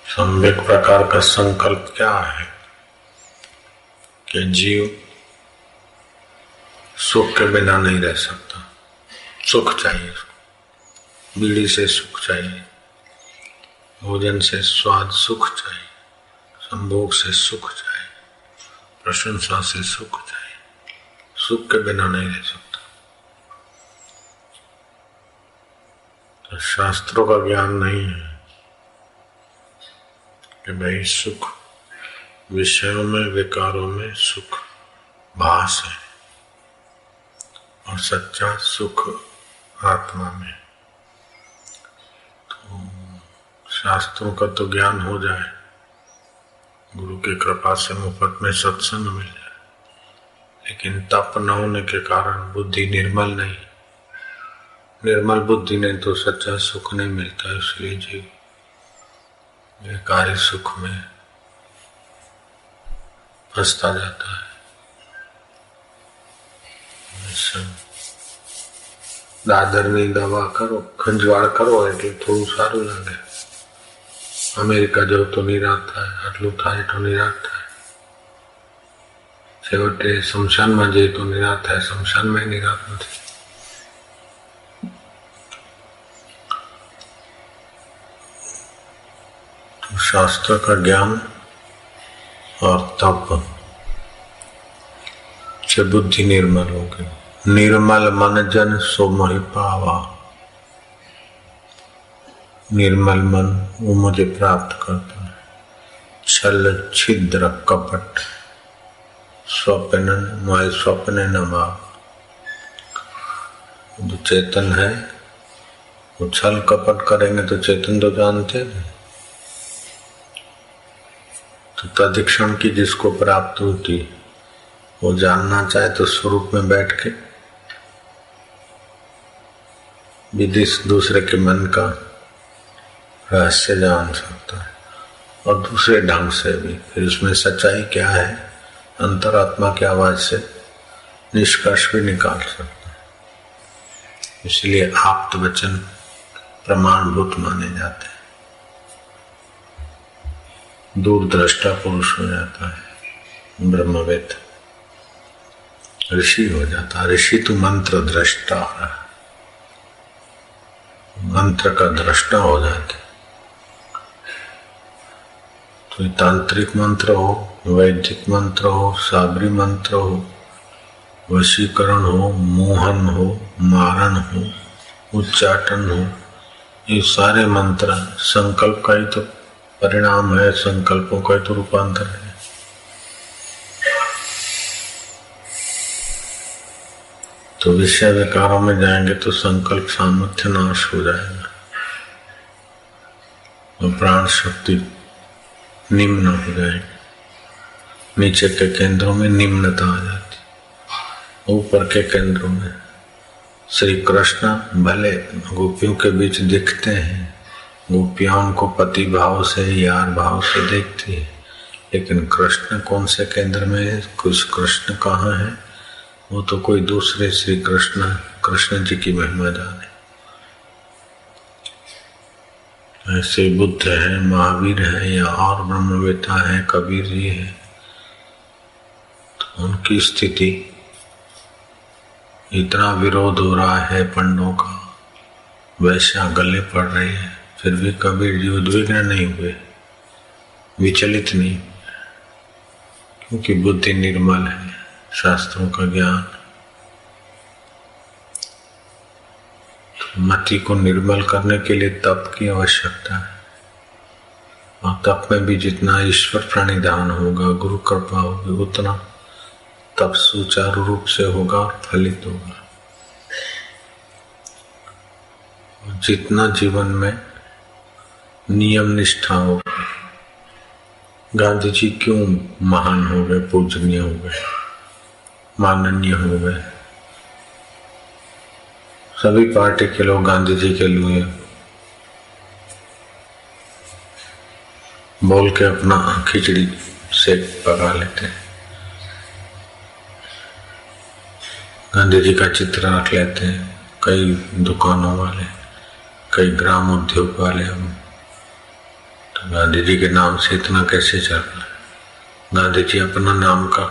सम्यक प्रकार का संकल्प क्या है कि जीव सुख के बिना नहीं रह सकता। सुख चाहिए, बीड़ी से सुख चाहिए, भोजन से स्वाद सुख चाहिए, संभोग से सुख चाहिए, प्रशंसा से सुख चाहिए। सुख के बिना नहीं रह सकता। तो शास्त्रों का ज्ञान नहीं है कि भाई सुख विषयों में, विकारों में सुख भास है और सच्चा सुख आत्मा में। तो शास्त्रों का तो ज्ञान हो जाए, गुरु की कृपा से मुफ्त में सत्संग मिल जाए, लेकिन तप न होने के कारण बुद्धि निर्मल नहीं। निर्मल बुद्धि नहीं तो सच्चा सुख नहीं मिलता। इसलिए जीव बेकारी सुख में फंसता जाता है। દાદરની દવા કરો, ખંજવાળ કરો એટલે થોડું સારું લાગે। અમેરિકા જાવ તો નિરાશ થાય, આટલું થાય તો નિરાશ થાય, છેવટે શમશાનમાં જઈએ તો નિરાશ થાય, શમશાનમાં નિરાશ નથી। तो शास्त्र का ज्ञान और तप से बुद्धि निर्मल हो गई। निर्मल मन जन सो मोहि पावा। निर्मल मन वो मुझे प्राप्त करता है। छल छिद्र कपट स्वप्न मोहि स्वप्न न भाव। जो चेतन है वो छल कपट करेंगे तो चेतन तो जानते हैं। तो तदिक्षण की जिसको प्राप्त होती वो जानना चाहे तो स्वरूप में बैठ के विधि दूसरे के मन का रहस्य जान सकता है और दूसरे ढंग से भी फिर उसमें सच्चाई क्या है अंतरात्मा की आवाज से निष्कर्ष भी निकाल सकता है। इसलिए आप्त वचन प्रमाणभूत माने जाते हैं। दूरदृष्टा पुरुष हो जाता है, ब्रह्मवेद ऋषि हो जाता है। ऋषि तो मंत्र दृष्टा है, मंत्र का दृष्टा हो जाते। तो तांत्रिक मंत्र हो, वैदिक मंत्र हो, साबरी मंत्र हो, वशीकरण हो, मोहन हो, मारण हो, उच्चाटन हो, ये सारे मंत्र संकल्प का ही तो परिणाम है, संकल्पों का ही तो रूपांतर है। तो विषय विकारों में जाएंगे तो संकल्प सामर्थ्य नाश हो जाएगा और प्राण शक्ति निम्न हो जाएगी। नीचे के केंद्रों में निम्नता आ जाती, ऊपर के केंद्रों में श्री कृष्ण भले गोपियों के बीच दिखते हैं, गोपियां उनको पति भाव से यार भाव से देखती है, लेकिन कृष्ण कौन से केंद्र में है, कुछ कृष्ण कहाँ है, वो तो कोई दूसरे श्री कृष्ण कृष्ण जी की महिमा जाने। ऐसे बुद्ध है, महावीर है या और ब्रह्मवेता है, कबीर जी है, तो उनकी स्थिति इतना विरोध हो रहा है पंडों का, वैश्या गले पड़ रही है, फिर भी कबीर जी उद्विग्न नहीं हुए, विचलित नहीं, क्योंकि बुद्धि निर्मल है, शास्त्रों का ज्ञान। तो मति को निर्मल करने के लिए तप की आवश्यकता है और तप में भी जितना ईश्वर प्रणिधान होगा, गुरु कृपा होगी, उतना तप सुचारू रूप से होगा और फलित होगा। जितना जीवन में नियम निष्ठा होगी। गांधी जी क्यों महान हो गए, पूजनीय हो गए, माननीय हो गए? सभी पार्टी के लोग गांधी जी के लिए बोल के अपना खिचड़ी से पका लेते। गांधी जी का चित्र रख लेते हैं कई दुकानों वाले, कई ग्राम उद्योग वाले। हम तो गांधी जी के नाम से इतना कैसे चल रहा है? गांधी जी अपना नाम का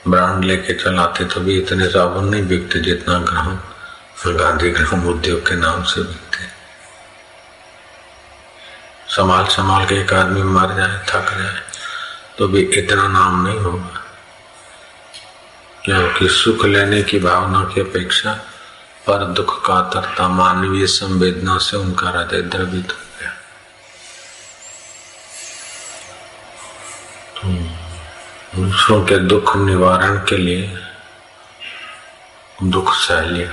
ब्रांड लेके चलाते तो भी इतने साबुन नहीं बिकते जितना ग्राम गांधी ग्राम उद्योग के नाम से बिकते। संभाल संभाल के एक आदमी मर जाए, थक जाए, तो भी इतना नाम नहीं होगा, क्योंकि सुख लेने की भावना की अपेक्षा पर दुख कातरता मानवीय संवेदना से उनका हृदय द्रवित हो गया। तो दूसरों के दुख निवारण के लिए दुख सह लिया,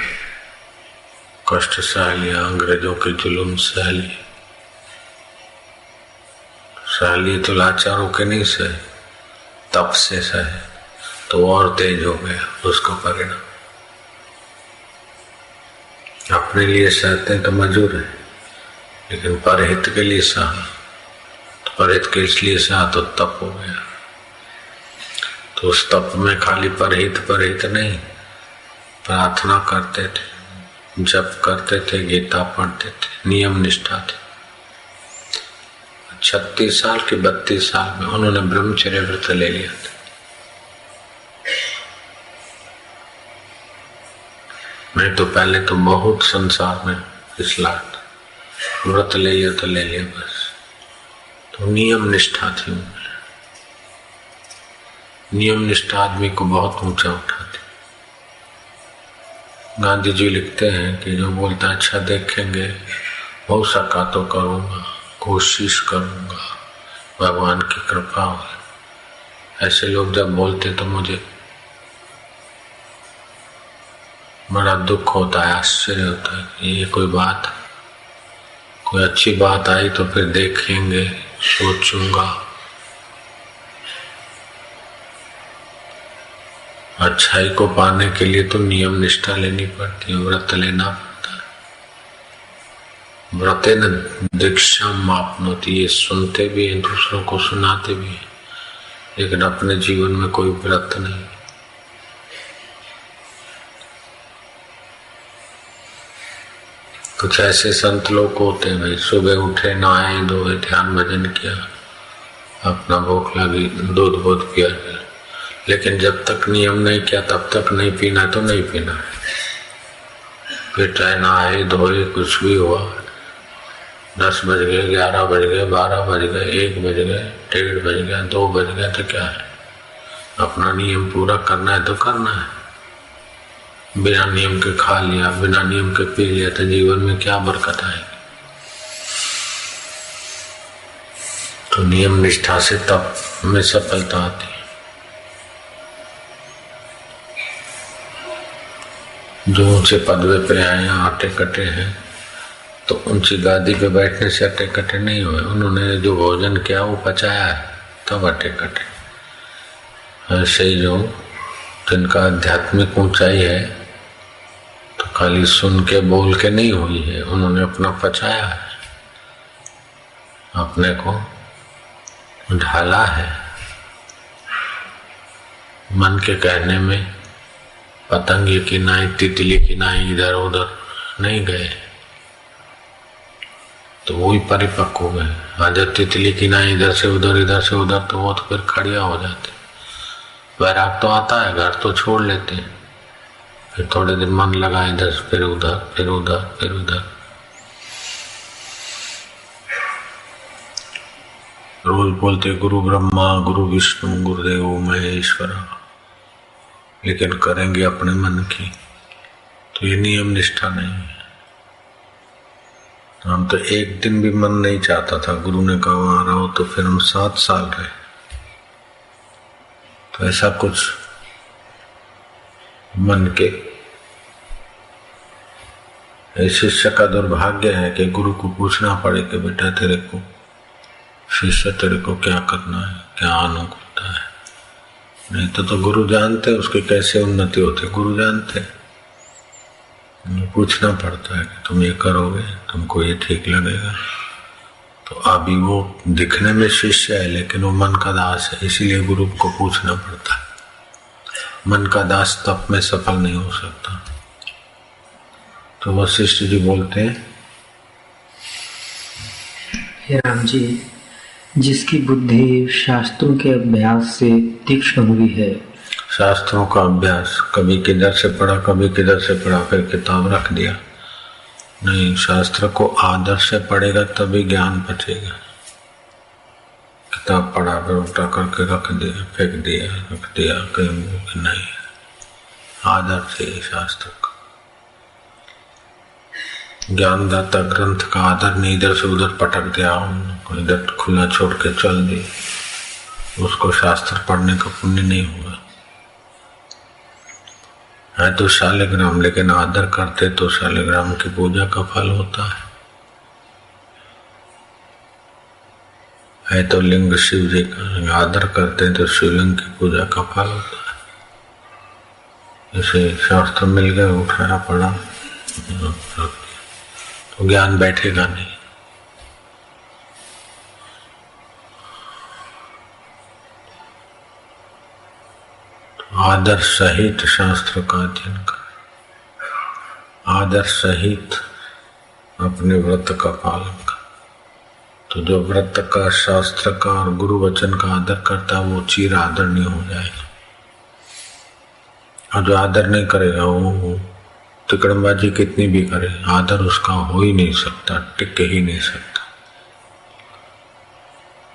कष्ट सह लिया, अंग्रेजों के जुल्म सह लिए, तो लाचार होके नहीं सहे, तप से सहे तो और तेज हो गया उसका परिणाम। अपने लिए सहते हैं तो मजूर है, लेकिन परहित के लिए सहा, तो परहित के इसलिए सहा तो तप हो गया। तो उस तप में खाली परहित नहीं, प्रार्थना करते थे, जप करते थे, गीता पढ़ते थे, नियम निष्ठा थे। 36 साल के 32 साल में उन्होंने ब्रह्मचर्य व्रत ले लिया था। नहीं तो पहले तो बहुत संसार में फिसलाहट, व्रत ले लिया तो ले लिया बस। तो नियम निष्ठा थी उनमें, नियम निष्ठा आदमी को बहुत ऊंचा उठाती। गांधी जी लिखते हैं कि जो बोलता अच्छा देखेंगे, हो सका तो करूंगा, कोशिश करूंगा, भगवान की कृपा हो। ऐसे लोग जब बोलते तो मुझे बड़ा दुख होता है, आश्चर्य होता है कि ये कोई बात, कोई अच्छी बात आई तो फिर देखेंगे, सोचूंगा। अच्छाई को पाने के लिए तो नियम निष्ठा लेनी पड़ती है, व्रत लेना पड़ता है। व्रतेन दीक्षाम मापनोति, ये सुनते भी हैं, दूसरों को सुनाते भी हैं, लेकिन अपने जीवन में कोई व्रत नहीं। कुछ ऐसे संत लोग होते हैं भाई, सुबह उठे, नहाए धोए, ध्यान भजन किया, अपना भूख लगी, दूध बोध पिया, लेकिन जब तक नियम नहीं किया तब तक नहीं पीना तो नहीं पीना। फिर चाहे नहाए धोए, कुछ भी हुआ, 10 बज गए, 11 बज गए, 12 बज गए, 1 बज गए, 1:30 बज गया, 2 बज गया, तो क्या है, अपना नियम पूरा करना है तो करना है। बिना नियम के खा लिया, बिना नियम के पी लिया तो जीवन में क्या बरकत आएगी। तो नियम निष्ठा से तप में सफलता आती है। जो ऊंचे पदवे पे आए हैं, आटे कटे हैं, तो ऊंची गादी पे बैठने से अटे कटे नहीं हुए। उन्होंने जो भोजन किया वो पचाया है, तब अटे कटे। ऐसे ही जो जिनका आध्यात्मिक ऊंचाई है तो खाली सुन के बोल के नहीं हुई है, उन्होंने अपना पचाया है, अपने को ढाला है। मन के कहने में पतंग की नाई, तितली की नाई इधर उधर नहीं गए, तो वही परिपक्व हो गए। आज तितली की नाई इधर से उधर तो वो तो फिर खड़िया हो जाते। वैराग तो आता है, घर तो छोड़ लेते हैं, फिर थोड़े दिन मन लगा इधर, फिर उधर, फिर उधर, फिर उधर। रोज बोलते गुरु ब्रह्मा, गुरु विष्णु, गुरुदेव महेश्वरा, लेकिन करेंगे अपने मन की, तो ये नियम निष्ठा नहीं है। हम तो एक दिन भी मन नहीं चाहता था, गुरु ने कहा वहां रहो, तो फिर हम 7 साल रहे। तो ऐसा कुछ मन के शिष्य का दुर्भाग्य है कि गुरु को पूछना पड़े कि बेटा तेरे को, शिष्य तेरे को क्या करना है, क्या अनुकूलता है। नहीं तो गुरु जानते उसकी कैसे उन्नति होती, गुरु जानते। पूछना पड़ता है कि तुम ये करोगे, तुमको ये ठीक लगेगा। तो अभी वो दिखने में शिष्य है लेकिन वो मन का दास है, इसीलिए गुरु को पूछना पड़ता है। मन का दास तप में सफल नहीं हो सकता। तो वशिष्ठ जी बोलते हैं, हे राम जी, जिसकी बुद्धि शास्त्रों के अभ्यास से तीक्ष्ण हुई है। शास्त्रों का अभ्यास, कभी किधर से पढ़ा कभी किधर से पढ़ा, फिर किताब रख दिया। नहीं, शास्त्र को आदर से पढ़ेगा तभी ज्ञान बचेगा। किताब पढ़ा फिर उल्टा करके रख दिया, फेंक दिया, रख दिया, कहीं नहीं। आदर से शास्त्र का ज्ञानदाता ग्रंथ का आदर नहीं, इधर से उधर पटक दिया, इधर खुला छोड़ के चल दी, उसको शास्त्र पढ़ने का पुण्य नहीं हुआ। है तो शालिग्राम, लेकिन आदर करते तो शालिग्राम की पूजा का फल होता है तो लिंग शिव जी का, आदर करते हैं तो शिवलिंग की पूजा का फल होता है। इसे शास्त्र मिल गए, उठाया पड़ा, तो ज्ञान बैठेगा नहीं। तो आदर सहित शास्त्र का अध्ययन कर, आदर सहित अपने व्रत का पालन कर। तो जो व्रत का, शास्त्र का और गुरु वचन का आदर करता है वो चिर आदरणीय हो जाएगा। और जो आदर नहीं करेगा वो तिकड़मबाजी कितनी भी करे, आदर उसका हो ही नहीं सकता, टिक ही नहीं सकता।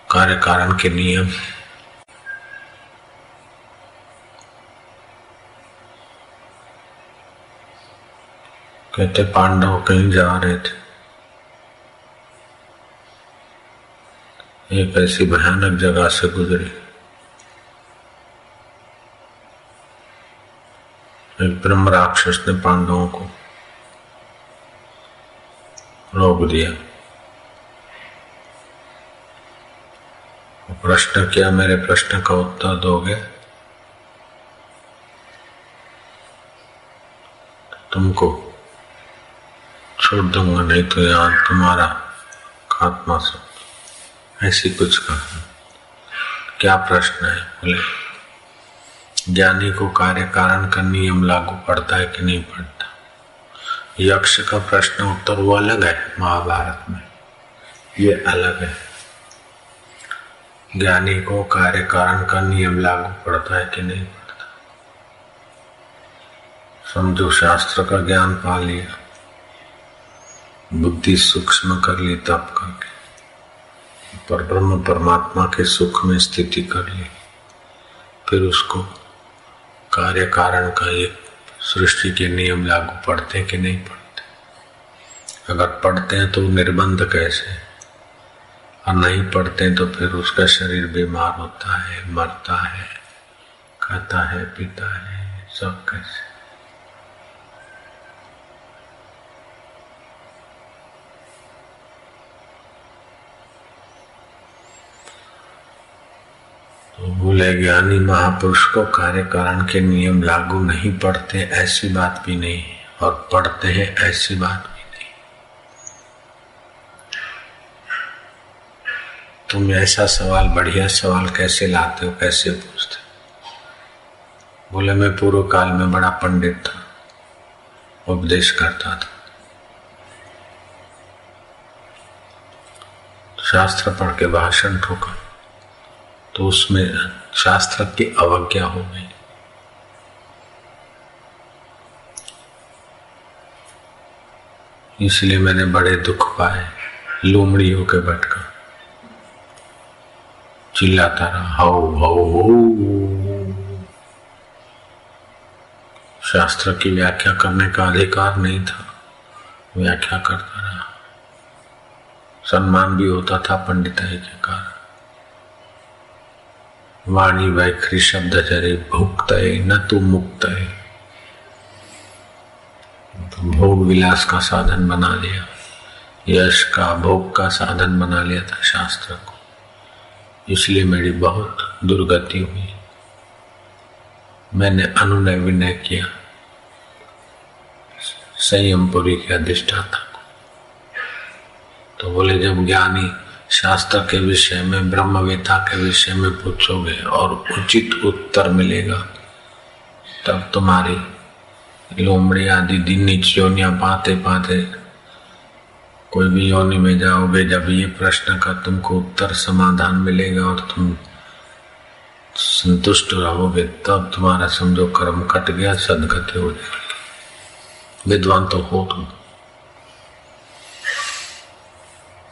कार्य कारण के नियम। कहते पांडव कहीं जा रहे थे, एक ऐसी भयानक जगह से गुजरे। एक ब्रह्म राक्षस ने पांडवों को रोक दिया। प्रश्न किया, मेरे प्रश्न का उत्तर दोगे तुमको छोड़ दूंगा, नहीं तो यहाँ तुम्हारा खात्मा सब। ऐसी कुछ कहा। क्या प्रश्न है? बोले ज्ञानी को कार्य कारण का नियम लागू पड़ता है कि नहीं पड़ता। यक्ष का प्रश्न उत्तर वो अलग है महाभारत में, ये अलग है। ज्ञानी को कार्य कारण का नियम लागू पड़ता है कि नहीं पड़ता। समझो शास्त्र का ज्ञान पा लिया, बुद्धि सूक्ष्म कर ली तप करके, पर ब्रह्म परमात्मा के सुख में स्थिति कर ली, फिर उसको कार्य कारण का एक सृष्टि के नियम लागू पड़ते हैं कि नहीं पड़ते। अगर पढ़ते हैं तो निर्बंध कैसे, और नहीं पढ़ते हैं तो फिर उसका शरीर बीमार होता है, मरता है, खाता है, पीता है, सब कैसे। तो बोले ज्ञानी महापुरुष को कार्य कारण के नियम लागू नहीं पड़ते, ऐसी बात भी नहीं है, और पढ़ते हैं ऐसी बात भी नहीं। तुम ऐसा सवाल, बढ़िया सवाल कैसे लाते हो, कैसे पूछते? बोले मैं पूर्व काल में बड़ा पंडित था, उपदेश करता था, शास्त्र पढ़ के भाषण ठोका, तो उसमें शास्त्र की अवज्ञा हो गई। इसलिए मैंने बड़े दुख पाए, लोमड़ी होके बैठकर चिल्लाता रहा, हाउ हाउ हो। शास्त्र की व्याख्या करने का अधिकार नहीं था, व्याख्या करता रहा। सम्मान भी होता था पंडिताई के कारण। वाणी वैखरी शब्द चरे भुक्तये न तू मुक्तये। भोग विलास का साधन बना लिया, यश का, भोग का साधन बना लिया था शास्त्र को। इसलिए मेरी बहुत दुर्गति हुई। मैंने अनुनय विनय किया संयमपुरी के अधिष्ठाता को। तो बोले जब ज्ञानी शास्त्र के विषय में, ब्रह्मवेता के विषय में पूछोगे और उचित उत्तर मिलेगा, तब तुम्हारी लोमड़ी आदि दिन नीच योनियां पाते पाते कोई भी योनि में जाओगे, जब ये प्रश्न का तुमको उत्तर समाधान मिलेगा और तुम संतुष्ट रहोगे, तब तुम्हारा समझो कर्म कट गया, सदगति हो जाएगी। विद्वान तो हो तुम।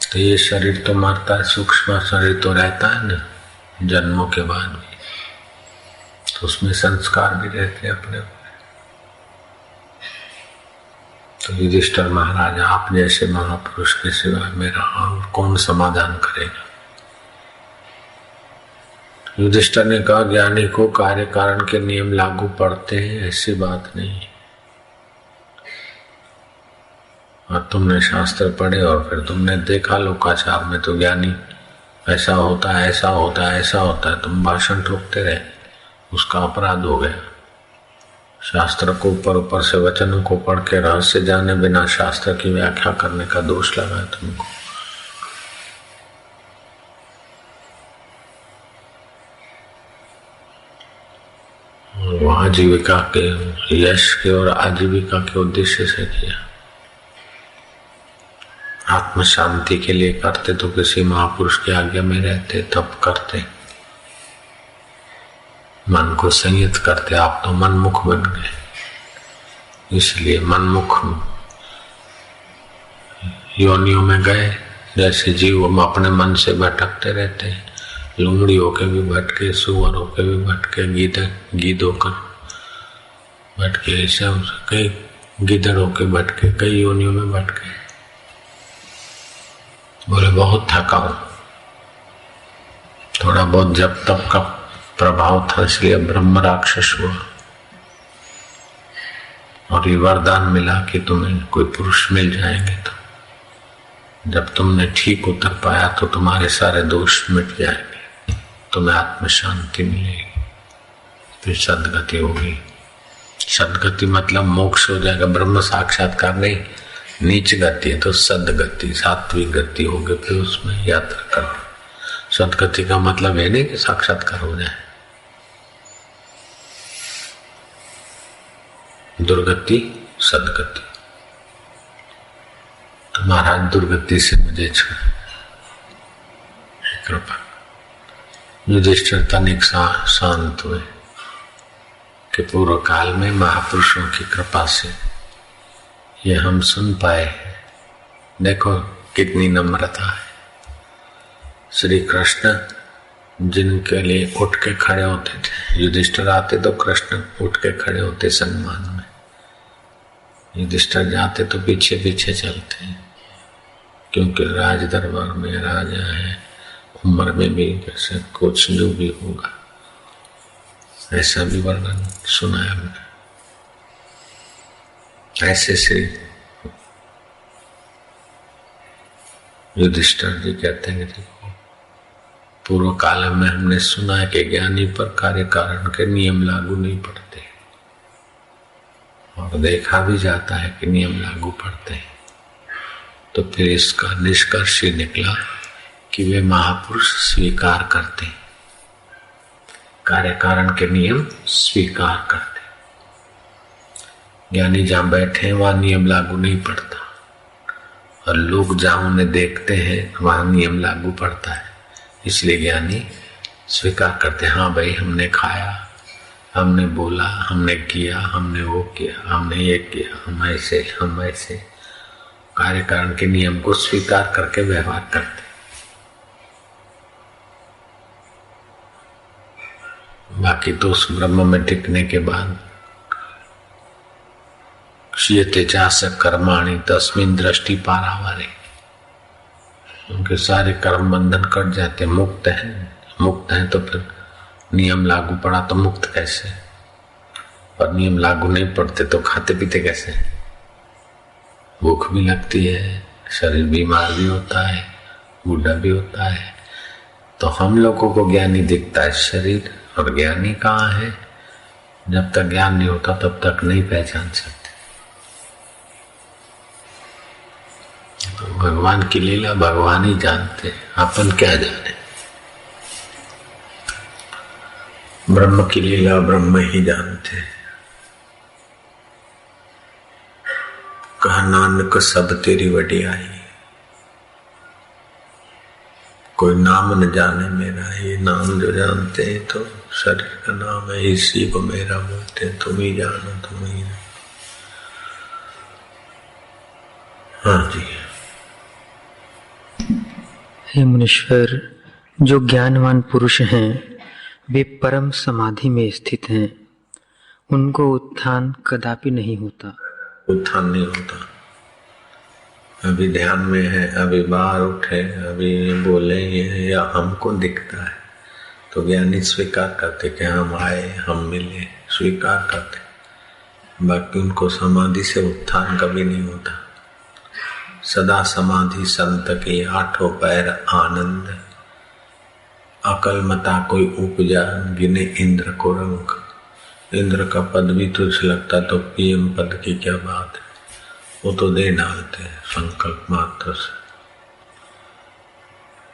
तो ये शरीर तो मरता है, सूक्ष्म शरीर तो रहता है ना जन्मों के बाद भी, तो उसमें संस्कार भी रहते हैं अपने। तो युधिष्ठिर महाराज, आप जैसे महापुरुष के सिवा मेरा और कौन समाधान करेगा। युधिष्ठिर ने कहा, ज्ञानी को कार्य कारण के नियम लागू पड़ते हैं, ऐसी बात नहीं। और तुमने शास्त्र पढ़े और फिर तुमने देखा लोकाचार में तो ज्ञानी ऐसा होता है, ऐसा होता है, ऐसा होता है, तुम भाषण ठोकते रहे, उसका अपराध हो गया। शास्त्र को ऊपर ऊपर से वचनों को पढ़ के रहस्य जाने बिना शास्त्र की व्याख्या करने का दोष लगा है तुमको। वो आजीविका के, यश के और आजीविका के उद्देश्य से किया। आत्म शांति के लिए करते तो किसी महापुरुष की आज्ञा में रहते, तब करते, मन को संयत करते। आप तो मनमुख बन गए, इसलिए मनमुख योनियों में गए। जैसे जीव हम अपने मन से भटकते रहते हैं, लुंगड़ी होके भी भटके, सुअर होके भी भटके, गीद होकर भटके, ऐसे कई गिदड़ होके भटके, कई योनियों में भटके। बोले बहुत थका हूं, थोड़ा बहुत जब तब का प्रभाव था, इसलिए ब्रह्म राक्षस हुआ। और ये वरदान मिला कि तुम्हें कोई पुरुष मिल जाएंगे, तो जब तुमने ठीक उतर पाया तो तुम्हारे सारे दोष मिट जाएंगे, तुम्हें आत्म शांति मिलेगी, फिर सदगति होगी। सदगति मतलब मोक्ष हो जाएगा, ब्रह्म साक्षात्कार नहीं, नीच गति है तो सदगति, सात्विक गति होगी, फिर उसमें यात्रा करना। सदगति का मतलब है नहीं कि साक्षात्कार हो जाए। दुर्गति सदगति। तो महाराज दुर्गति से मुझे कृपा। युधिष्ठिर तनिक शांत हुए कि पूर्व काल में महापुरुषों की कृपा से ये हम सुन पाए। देखो कितनी नम्रता है। श्री कृष्ण जिनके लिए उठ के खड़े होते थे, युधिष्ठिर आते तो कृष्ण उठ के खड़े होते सम्मान में, युधिष्ठिर जाते तो पीछे पीछे चलते, क्योंकि राज दरबार में राजा है, उम्र में भी कैसे कुछ जो भी होगा, ऐसा भी वर्णन सुना है हमने। ऐसे श्री युधिष्ठिर जी कहते हैं कि पूर्व काल में हमने सुना है कि ज्ञानी पर कार्य कारण के नियम लागू नहीं पड़ते, और देखा भी जाता है कि नियम लागू पड़ते हैं। तो फिर इसका निष्कर्ष ये निकला कि वे महापुरुष स्वीकार करते, कार्य कारण के नियम स्वीकार करते। ज्ञानी जहां बैठे हैं वहां नियम लागू नहीं पड़ता, और लोग जहां उन्हें देखते हैं वहां नियम लागू पड़ता है। इसलिए ज्ञानी स्वीकार करते, हाँ भाई हमने खाया, हमने बोला, हमने किया, हमने वो किया, हमने ये किया, हम ऐसे कार्य कारण के नियम को स्वीकार करके व्यवहार करते। बाकी तो उस ब्रह्म में टिकने के बाद क्षीयते चास कर्माणि तस्मिन् दृष्टि पारावारे, उनके सारे कर्म बंधन कट जाते, मुक्त हैं तो फिर नियम लागू पड़ा तो मुक्त कैसे, और नियम लागू नहीं पड़ते तो खाते पीते कैसे। भूख भी लगती है, शरीर बीमार भी होता है, बूढ़ा भी होता है। तो हम लोगों को ज्ञानी दिखता है शरीर, और ज्ञानी कहाँ है। जब तक ज्ञान नहीं होता तब तक नहीं पहचान सकते। तो भगवान की लीला भगवान ही जानते, अपन क्या जाने। ब्रह्म की लीला ब्रह्म ही जानते। कहा नानक सब तेरी वडियाई, कोई नाम न जाने मेरा, ये नाम जो जानते हैं तो शरीर का नाम है, इसी को मेरा बोलते हैं। तुम ही जानो, तुम ही जानो। हाँ जी। हे मुनीश्वर, जो ज्ञानवान पुरुष हैं वे परम समाधि में स्थित हैं, उनको उत्थान कदापि नहीं होता। उत्थान नहीं होता। अभी ध्यान में है, अभी बाहर उठे, अभी बोले ये या हमको दिखता है तो ज्ञानी स्वीकार करते कि हम आए, हम मिले, स्वीकार करते। बाकी उनको समाधि से उत्थान कभी नहीं होता। सदा समाधि संत के आठों पैर आनंद, अकल मता कोई उपजा गिने इंद्र को रंग। इंद्र का पद भी तुझ लगता तो पीएम पद की क्या बात है, वो तो दे डालते हैं संकल्प मात्र से।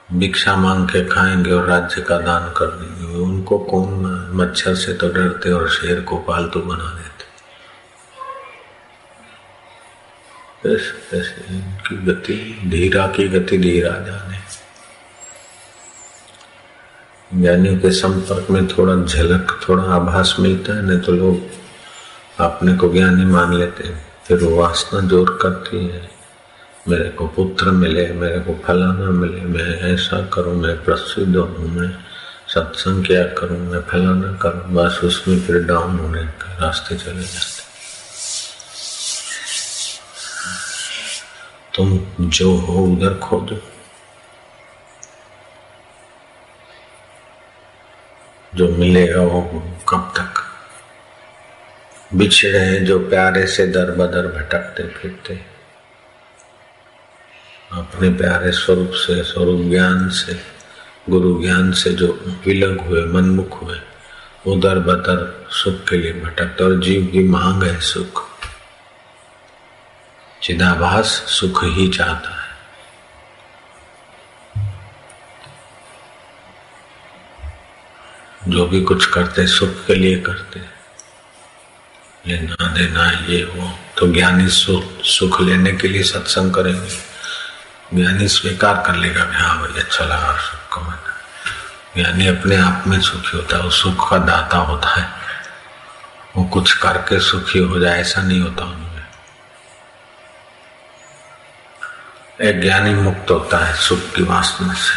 भिक्षा मांग के खाएंगे और राज्य का दान कर देंगे, उनको कौन, मच्छर से तो डरते और शेर को पालतू बना देते। ऐसे इनकी गति, धीरा की गति धीरा जाने। ज्ञानियों के संपर्क में थोड़ा झलक, थोड़ा आभास मिलता है, नहीं तो लोग अपने को ज्ञानी मान लेते हैं। फिर वो वासना जोर करती है, मेरे को पुत्र मिले, मेरे को फलाना मिले, मैं ऐसा करूं, मैं प्रसिद्ध हूं, मैं सत्संग क्या करूं, मैं फलाना करूं। बस उसमें फिर डाउन होने के रास्ते चले जाते। तुम जो हो उधर खोजो। जो मिलेगा वो कब तक। बिछड़े हैं जो प्यारे से दर बदर भटकते फिरते, अपने प्यारे स्वरूप से, स्वरूप ज्ञान से, गुरु ज्ञान से जो विलग हुए, मनमुख हुए, वो दर बदर सुख के लिए भटकते। और जीव की मांग है सुख, चिदाभास सुख ही चाहता है। जो भी कुछ करते सुख के लिए करते, लेना देना ये वो। तो ज्ञानी सुख लेने के लिए सत्संग करेंगे, ज्ञानी स्वीकार कर लेगा कि हाँ भाई अच्छा लगा सुख को मैंने। ज्ञानी अपने आप में सुखी होता है, वो सुख का दाता होता है। वो कुछ करके सुखी हो जाए ऐसा नहीं होता उनमें। एक ज्ञानी मुक्त होता है सुख की वासना से,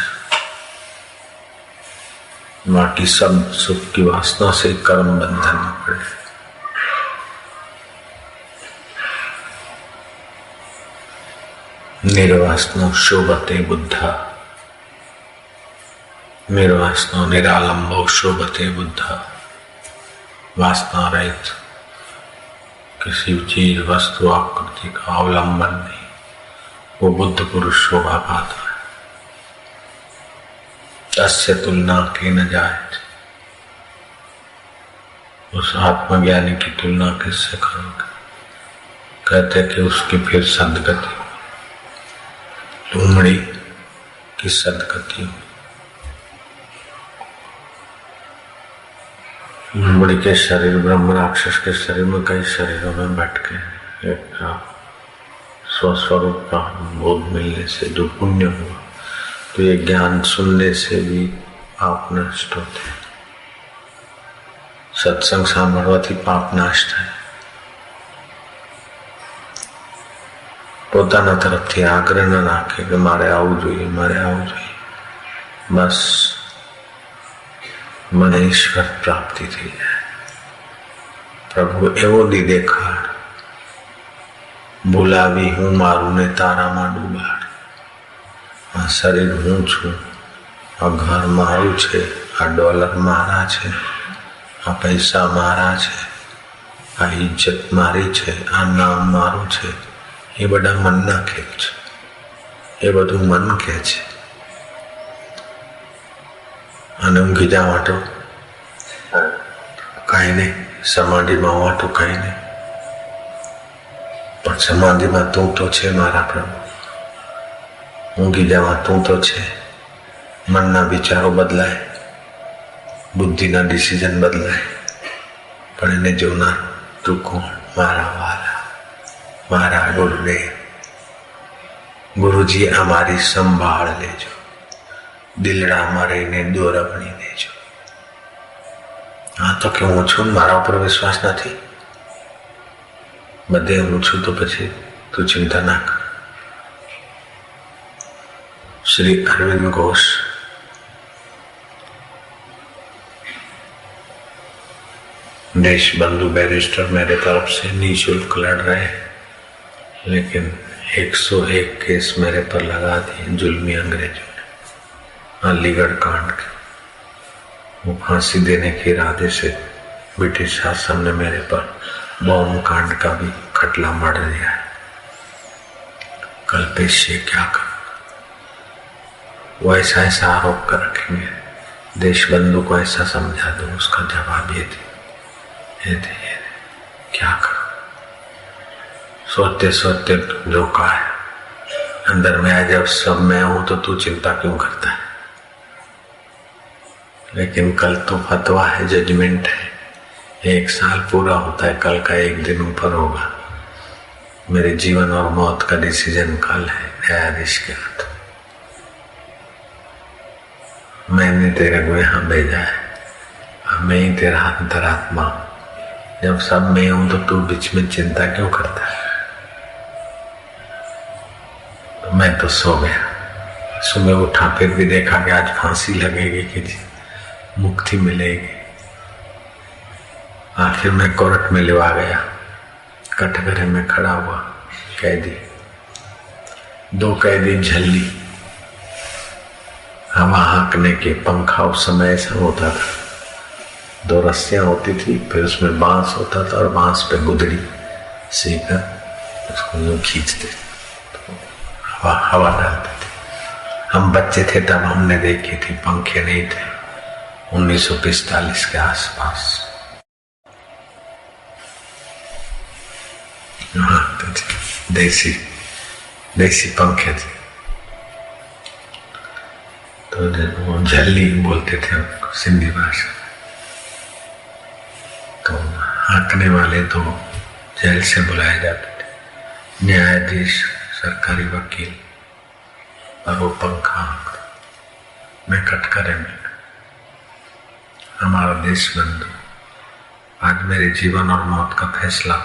बाकी सब सुख की वासना से कर्म बंधन न पड़े। निर्वासनो शोभते बुद्धा, निर्वासनो निरालंबो शोभते बुद्धा। वासना रहित किसी चीज, वस्तु, आकृति का अवलंबन नहीं, वो बुद्ध पुरुष शोभा पाता है। तस्य तुलना की न जाए, उस आत्मज्ञानी की तुलना किससे करोगे। कहते कि उसकी फिर सदगति, लूमड़ी की सदगति हो। लूमड़ी के शरीर ब्रह्म राक्षस के शरीर में कई शरीरों में बैठ के एक स्वस्वरूप का बोध मिलने से जो पुण्य हुआ, तो ये ज्ञान सुनने से भी पाप नष्ट होते हैं। सत्संग सामर्थ्य पाप नष्ट है। પોતાના તરફથી આગ્રહ ન રાખે કે મારે આવવું જોઈએ, મારે આવવું જોઈએ। બસ મને ઈશ્વર પ્રાપ્તિ થઈ જાય। પ્રભુ એવો દી દેખાડ, બોલાવી હું મારું ને તારામાં ડૂબાડ। આ શરીર હું છું, આ ઘર મારું છે, આ ડોલર મારા છે, આ પૈસા મારા છે, આ ઇજ્જત મારી છે, આ નામ મારું છે। એ બધા મનના ખેલ છે, એ બધું મન કહે છે। અને ઊંઘી જવા તો કાંઈ નહીં, સમાધિમાં હોવા તો કાંઈ નહીં, પણ સમાધિમાં તું તો છે મારા પ્રભુ। ઊંઘી જવા તું તો છે। મનના વિચારો બદલાય, બુદ્ધિના ડિસિઝન બદલાય, પણ એને જોનાર તું કોણ? મારા વાલા, મારા ગુરુદેવ। गुरुजी हमारी संभाल लेजो। દિલડા મારીને દોરવણી દેજો. હા તો કે હું છું, મારા ઉપર વિશ્વાસ નથી, બધે હું છું, તો પછી તું ચિંતા ના કર. श्री अरविंद घोष देश बंधु बैरिस्टर मेरे तरफ से निःशुल्क लड़ रहे, लेकिन 101 केस मेरे पर लगा दिए जुल्मी अंग्रेजों ने अलीगढ़ कांड के. वो फांसी देने के इरादे से ब्रिटिश शासन ने मेरे पर बॉम्ब कांड का भी खटला मढ़ दिया है. कल्पेश ये क्या कर, वो ऐसा ऐसा आरोप कर रखेंगे, देश बंधु को ऐसा समझा दो, उसका जवाब ये थे क्या करो. सोते सोते जो कहा है अंदर में है, जब सब मैं हूं तो तू चिंता क्यों करता है. लेकिन कल तो फतवा है, जजमेंट है, 1 साल पूरा होता है, कल का 1 दिन ऊपर होगा. मेरे जीवन और मौत का डिसीजन कल है, न्यायाधीश के हाथ. मैंने तेरे को यहाँ भेजा है, अब मैं ही तेरा अंतरात्मा. जब सब मैं हूं तो तू बीच में चिंता क्यों करता है. तो मैं तो सो गया. सुबह उठा, फिर भी देखा कि आज फांसी लगेगी कि मुक्ति मिलेगी. आखिर मैं कोर्ट में लिवा गया, कटघरे में खड़ा हुआ कैदी. 2 कैदी झल्ली, हवा हाँकने के पंखा उस समय ऐसा होता था, 2 रस्सियां होती थी, फिर उसमें बांस होता था और बांस पे गुदड़ी सीकर उसको यूं खींचते तो हवा डालते थे. हम बच्चे थे तब हमने देखी थी, पंखे नहीं थे. 1945 के आसपास देसी पंखे थे. तो वो झल्ली बोलते थे सिंधी भाषा. तो हाँकने वाले तो जेल से बुलाए जाते थे, न्यायाधीश, सरकारी वकील, और वो पंखा हाँकता. मैं कटघरे में. हमारा देश बंधु आज मेरे जीवन और मौत का फैसला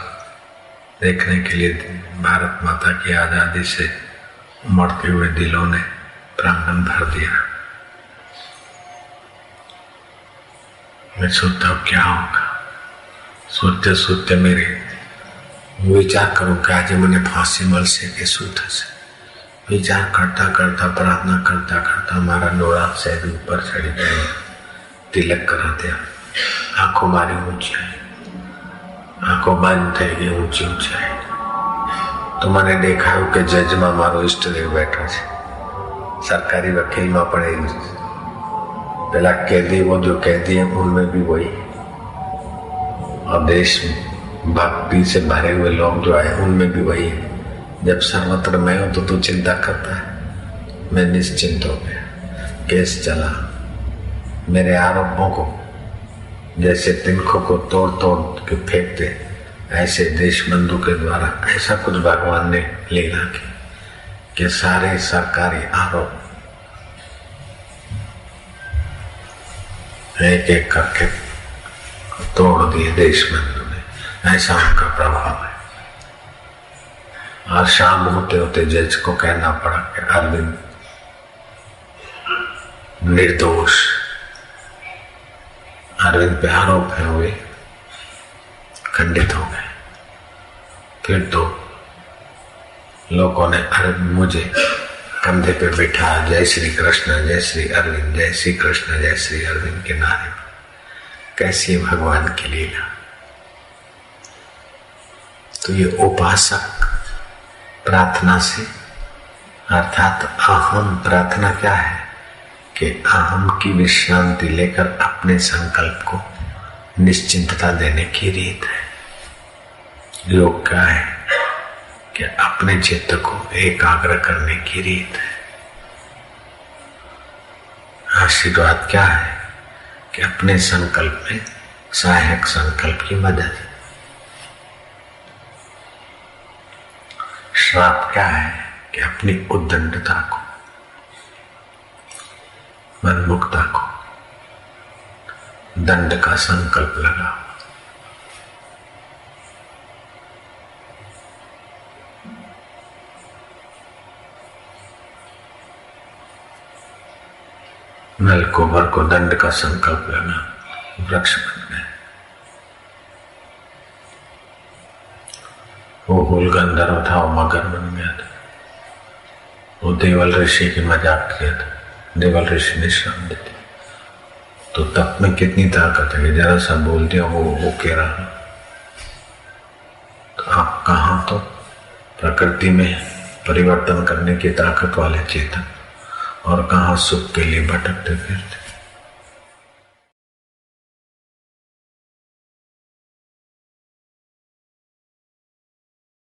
देखने के लिए भारत माता की आजादी से उमड़ते हुए दिलों ने प्रांगण भर दिया. मैं सोचता हूँ क्या होगा. सोचते सोचते मेरे विचार करूँ कि आज मैंने फांसी મળશે કે શું થશે. विचार करता करता, प्रार्थना करता करता हमारा डोरा से ऊपर चढ़ी गई. तिलक करा दिया, आंखों मारी ऊंची आई, आंखों बंद થઈ ગઈ ઊંચી ઊંચી आई. તો મને દેખાયું કે જજમાં મારો ઈષ્ટદેવ બેઠો છે, સરકારી વકીલમાં પણ એ પેલા कैदी, वो जो कैदी है उनमें भी वही, और देश भक्ति से भरे हुए लोग जो आए उनमें भी वही है. जब सर्वत्र मैं हूं तो तू चिंता करता है. मैं निश्चिंत हो गया. केस चला. मेरे आरोपों को जैसे तिनकों को तोड़ तोड़ के फेंकते, ऐसे देश बंधु के द्वारा ऐसा कुछ भगवान ने लीला की कि सारे सरकारी आरोप एक एक करके तोड़ दिए देश बंधु ने. ऐसा उनका प्रभाव है. और शाम होते होते जज को कहना पड़ा कि अरविंद निर्दोष. अरविंद पे आरोप है हुए खंडित हो गए. फिर तो लोगों ने मुझे कंधे पे बिठा जय श्री कृष्ण, जय श्री अरविंद, जय श्री कृष्ण, जय श्री अरविंद के नारे. कैसी भगवान की लीला. तो ये उपासक प्रार्थना से, अर्थात अहम प्रार्थना क्या है कि अहम की विश्रांति लेकर अपने संकल्प को निश्चिंतता देने की रीत है. योग क्या है कि अपने चित्त को एकाग्र करने की रीत है. आशीर्वाद क्या है कि अपने संकल्प में सहायक संकल्प की मदद. श्राप क्या है कि अपनी उद्दंडता को मनमुक्ता को दंड का संकल्प लगा। नल कुंवर को दंड का संकल्प लगा, वृक्ष बन गए। वो हुल गंधर्व था, वो मगर बन गया था। वो देवल ऋषि की मजाक किया था, देवल ऋषि ने श्राप दी थी। तो तप में कितनी ताकत है कि जरा सा बोल दिया वो कह रहा। तो आप कहाँ तो प्रकृति में परिवर्तन करने की ताकत वाले चेतन, और कहाँ सुख के लिए भटकते फिरते।